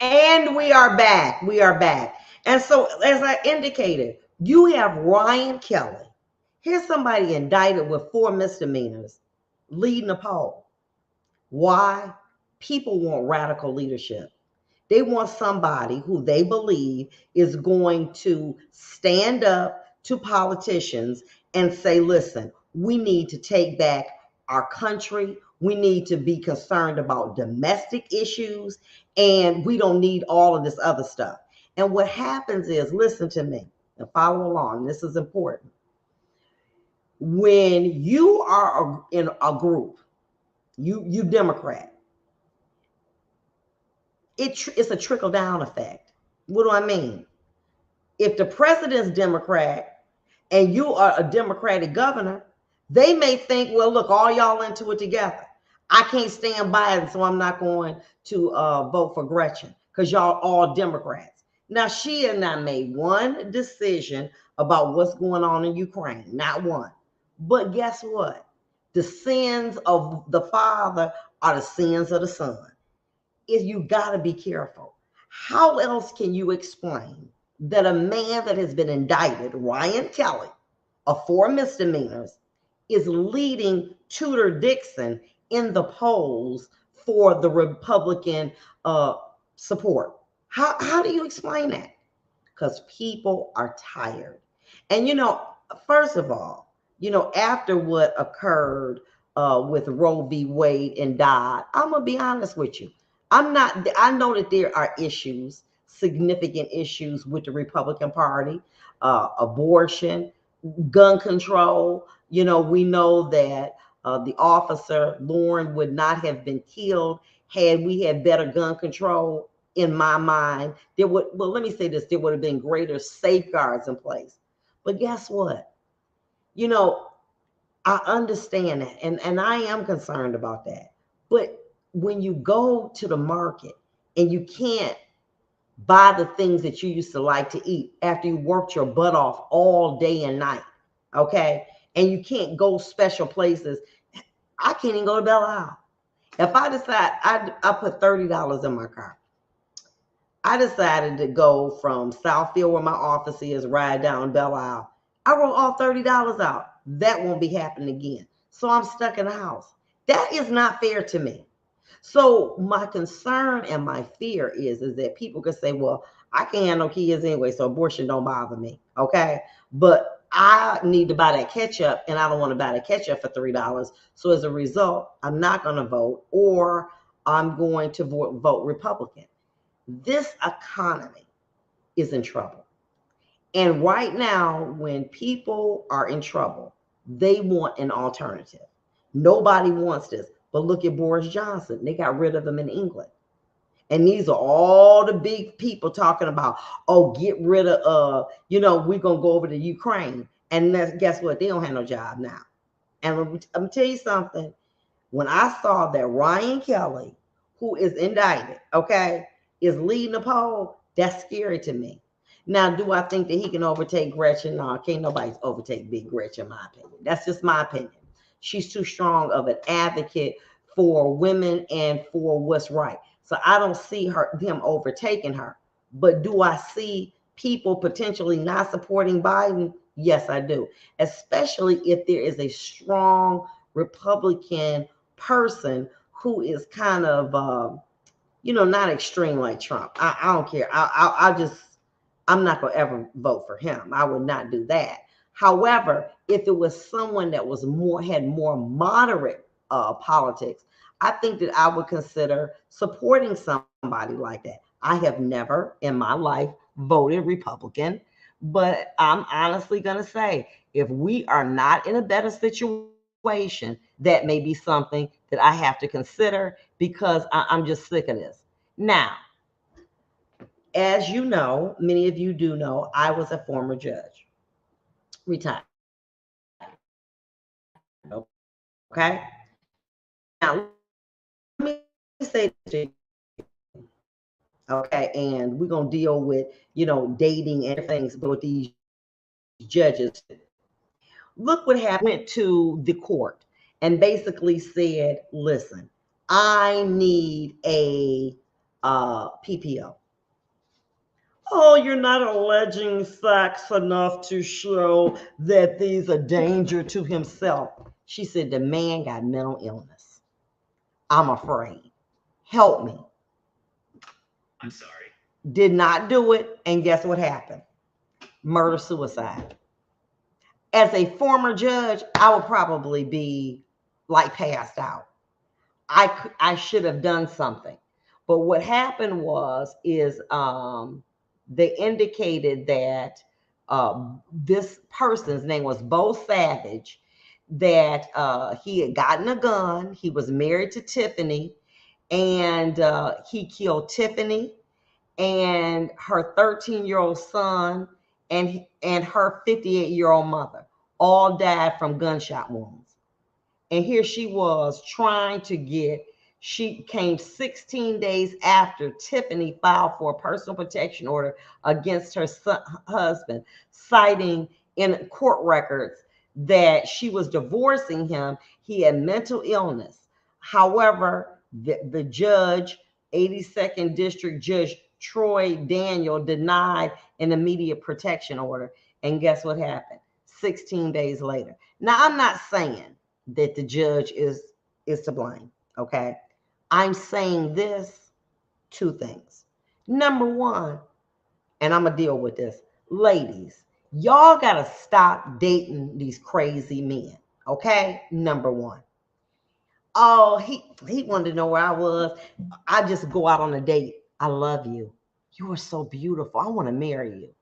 And we are back. We are back. And so, as I indicated, you have Ryan Kelly. Here's somebody indicted with 4 misdemeanors leading a poll. Why? People want radical leadership. They want somebody who they believe is going to stand up to politicians and say, listen, we need to take back our country. We need to be concerned about domestic issues, and we don't need all of this other stuff. And what happens is, listen to me and follow along. This is important. When you are in a group, you Democrat, it's a trickle down effect. What do I mean? If the president's Democrat and you are a Democratic governor, they may think, well, look, all y'all into it together. I can't stand by it, so I'm not going to vote for Gretchen because y'all all Democrats. Now, she has not made one decision about what's going on in Ukraine, not one. But guess what? The sins of the father are the sins of the son. Is you got to be careful. How else can you explain that a man that has been indicted, Ryan Kelly, of 4 misdemeanors, is leading Tudor Dixon in the polls for the Republican support? How do you explain that? Because people are tired. And, first of all, after what occurred with Roe v. Wade and Dodd, I'm going to be honest with you. I know that there are issues, significant issues with the Republican Party, abortion, gun control. We know that the officer, Lauren, would not have been killed had we had better gun control. In my mind, let me say this, there would have been greater safeguards in place. But guess what? I understand that, and I am concerned about that. But when you go to the market and you can't buy the things that you used to like to eat after you worked your butt off all day and night, okay? And you can't go special places. I can't even go to Belle Isle. If I decide, I put $30 in my car. I decided to go from Southfield, where my office is, ride down Belle Isle. I wrote all $30 out. That won't be happening again. So I'm stuck in the house. That is not fair to me. So my concern and my fear is that people could say, well, I can't have no kids anyway, so abortion don't bother me, okay? But I need to buy that ketchup, and I don't want to buy the ketchup for $3. So as a result, I'm not going to vote, or I'm going to vote Republican. This economy is in trouble. And right now, when people are in trouble, they want an alternative. Nobody wants this. But look at Boris Johnson. They got rid of him in England. And these are all the big people talking about, oh, get rid of, we're going to go over to Ukraine. And guess what? They don't have no job now. And I'm going to tell you something. When I saw that Ryan Kelly, who is indicted, okay, is leading the poll, that's scary to me. Now, do I think that he can overtake Gretchen? No, can't nobody overtake Big Gretchen, in my opinion. That's just my opinion. She's too strong of an advocate for women and for what's right. So I don't see him overtaking her. But do I see people potentially not supporting Biden? Yes, I do. Especially if there is a strong Republican person who is kind of, not extreme like Trump. I don't care. I'm not going to ever vote for him. I would not do that. However, if it was someone that had more moderate politics, I think that I would consider supporting somebody like that. I have never in my life voted Republican, but I'm honestly going to say, if we are not in a better situation, that may be something that I have to consider, because I'm just sick of this. Now, as you know, many of you do know, I was a former judge, retired. Okay. Now, let me say this to you. Okay. And we're going to deal with, dating and things, but with these judges. Look what happened. Went to the court and basically said, listen, I need a PPO. Oh, you're not alleging facts enough to show that these are danger to himself. She said, the man got mental illness. I'm afraid. Help me. I'm sorry. Did not do it. And guess what happened? Murder suicide. As a former judge, I would probably be like passed out. I should have done something. But what happened is they indicated that this person's name was Bo Savage, that he had gotten a gun. He was married to Tiffany, and he killed Tiffany and her 13-year-old son and her 58-year-old mother. All died from gunshot wounds. And here she was trying to she came 16 days after Tiffany filed for a personal protection order against her husband, citing in court records that she was divorcing him. He had mental illness. However, the judge, 82nd District Judge Troy Daniel, denied an immediate protection order. And guess what happened? 16 days later. Now, I'm not saying that the judge is to blame, okay? I'm saying this, two things. Number one, and I'm gonna deal with this, ladies, y'all gotta stop dating these crazy men, okay? Number one. Oh, he wanted to know where I was. I just go out on a date. I love you. You are so beautiful. I want to marry you.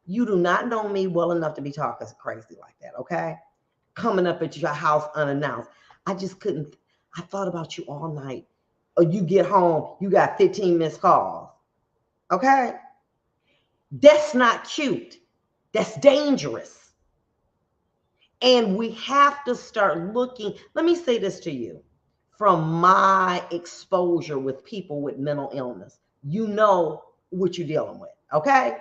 You do not know me well enough to be talking crazy like that, okay? Coming up at your house unannounced. I just couldn't. I thought about you all night. Or you get home, you got 15 missed calls. Okay? That's not cute. That's dangerous. And we have to start looking. Let me say this to you. From my exposure with people with mental illness, you know what you're dealing with. Okay?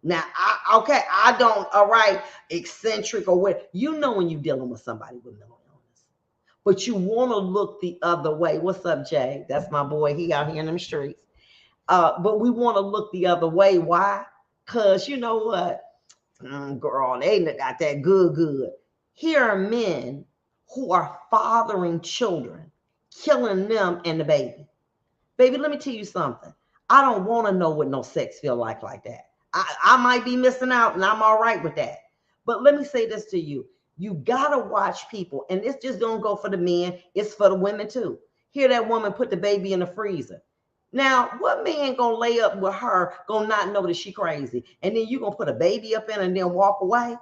Now, I don't, all right, eccentric or what. You know when you're dealing with somebody with mental illness. But you want to look the other way. What's up, Jay? That's my boy. He out here in them streets. But we want to look the other way. Why? Because you know what? Girl, they got that good. Here are men who are fathering children, killing them and the baby. Baby, let me tell you something. I don't want to know what no sex feel like that. I might be missing out, and I'm all right with that. But let me say this to you. You got to watch people, and this just don't go for the men. It's for the women, too. Hear that woman put the baby in the freezer. Now, what man going to lay up with her, going to not know that she crazy, and then you going to put a baby up in and then walk away?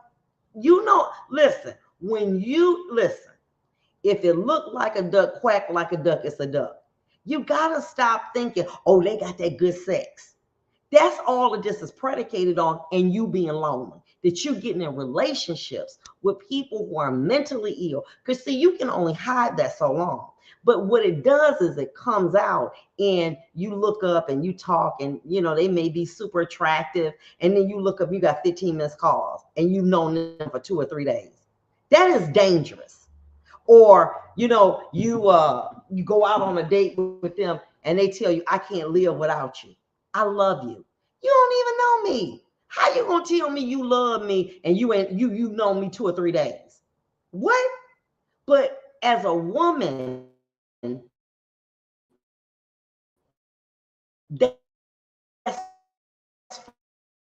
You know, listen, if it look like a duck, quack like a duck, it's a duck. You got to stop thinking, oh, they got that good sex. That's all of this is predicated on, and you being lonely, that you're getting in relationships with people who are mentally ill. Because, see, you can only hide that so long. But what it does is it comes out, and you look up and you talk, and, you know, they may be super attractive. And then you look up, you got 15 missed calls, and you've known them for 2 or 3 days. That is dangerous. Or, you know, you go out on a date with them, and they tell you, I can't live without you. I love you. You don't even know me. How you gonna tell me you love me and you know me 2 or 3 days? What? But as a woman, that's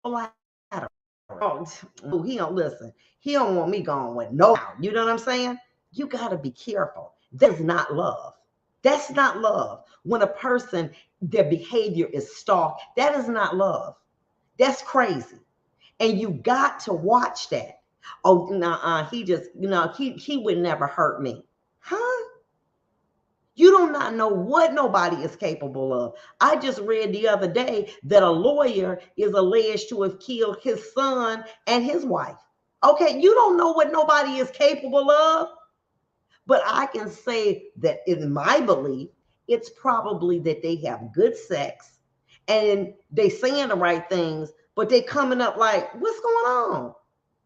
flattering. Oh, he don't listen. He don't want me going with no. You know what I'm saying? You gotta be careful. That is not love. That's not love. When a person, their behavior is stalked, that is not love. That's crazy. And you got to watch that. Oh, nah, he just, he would never hurt me. Huh? You do not know what nobody is capable of. I just read the other day that a lawyer is alleged to have killed his son and his wife. Okay, you don't know what nobody is capable of. But I can say that in my belief, it's probably that they have good sex and they saying the right things, but they coming up like, what's going on?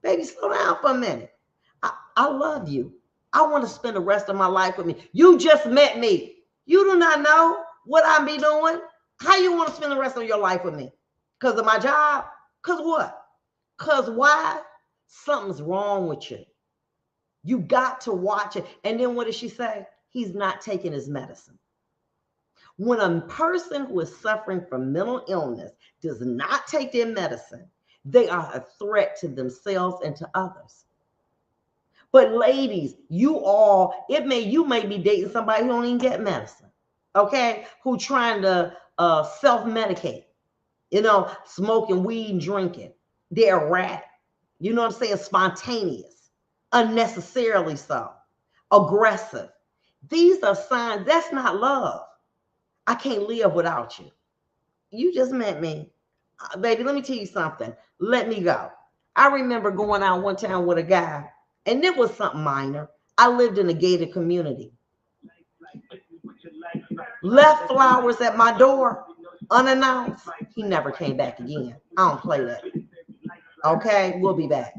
Baby, slow down for a minute. I love you. I want to spend the rest of my life with me. You just met me. You do not know what I be doing. How you want to spend the rest of your life with me? Because of my job? Because what? Because why? Something's wrong with you. You got to watch it. And then what does she say? He's not taking his medicine. When a person who is suffering from mental illness does not take their medicine, they are a threat to themselves and to others. But ladies, you may be dating somebody who don't even get medicine, okay? Who trying to self-medicate, smoking weed and drinking. They're erratic. You know what I'm saying? Spontaneous, unnecessarily so, aggressive. These are signs. That's not love. I can't live without you. You just met me. Baby, let me tell you something. Let me go. I remember going out one time with a guy, and it was something minor. I lived in a gated community. Left flowers at my door, unannounced. He never came back again. I don't play that. Okay, we'll be back.